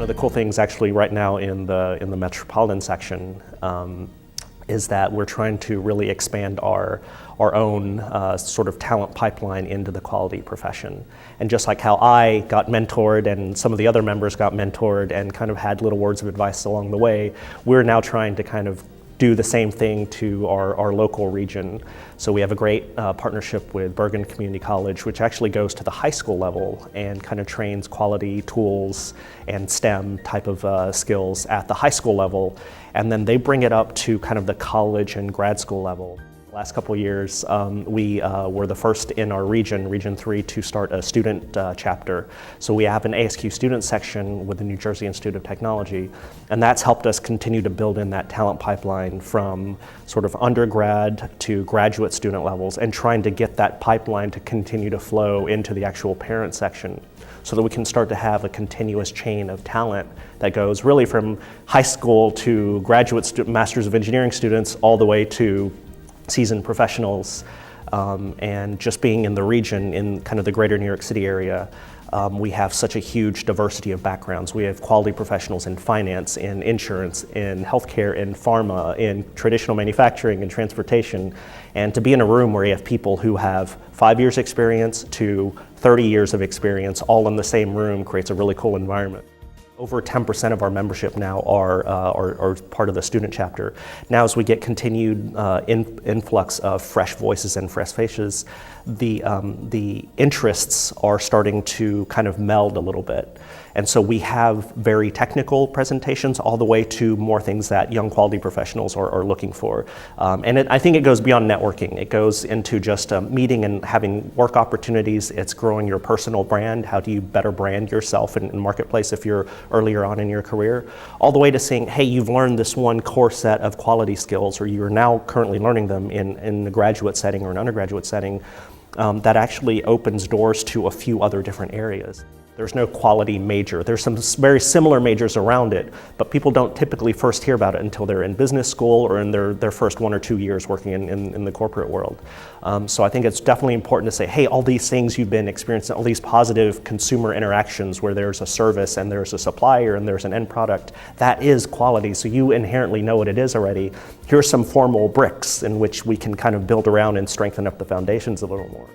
One of the cool things actually right now in the metropolitan section is that we're trying to really expand our own sort of talent pipeline into the quality profession. And just like how I got mentored and some of the other members got mentored and kind of had little words of advice along the way, we're now trying to kind of do the same thing to our local region. So we have a great partnership with Bergen Community College, which actually goes to the high school level and kind of trains quality tools and STEM type of skills at the high school level. And then they bring it up to kind of the college and grad school level. Last couple of years, we were the first in our region, Region 3, to start a student chapter. So we have an ASQ student section with the New Jersey Institute of Technology, and that's helped us continue to build in that talent pipeline from sort of undergrad to graduate student levels, and trying to get that pipeline to continue to flow into the actual parent section, so that we can start to have a continuous chain of talent that goes really from high school to graduate Masters of Engineering students all the way to seasoned professionals, and just being in the region, in kind of the greater New York City area, we have such a huge diversity of backgrounds. We have quality professionals in finance, in insurance, in healthcare, in pharma, in traditional manufacturing and transportation. And to be in a room where you have people who have 5 years experience to 30 years of experience all in the same room creates a really cool environment. Over 10% of our membership now are part of the student chapter. Now, as we get continued influx of fresh voices and fresh faces, the interests are starting to kind of meld a little bit. And so we have very technical presentations all the way to more things that young quality professionals are looking for. I think it goes beyond networking. It goes into just meeting and having work opportunities. It's growing your personal brand. How do you better brand yourself in marketplace if you're earlier on in your career? All the way to saying, hey, you've learned this one core set of quality skills, or you're now currently learning them in the graduate setting or an undergraduate setting, that actually opens doors to a few other different areas. There's no quality major. There's some very similar majors around it, but people don't typically first hear about it until they're in business school or in their first 1 or 2 years working in the corporate world. So I think it's definitely important to say, hey, all these things you've been experiencing, all these positive consumer interactions where there's a service and there's a supplier and there's an end product, that is quality. So you inherently know what it is already. Here's some formal bricks in which we can kind of build around and strengthen up the foundations a little more.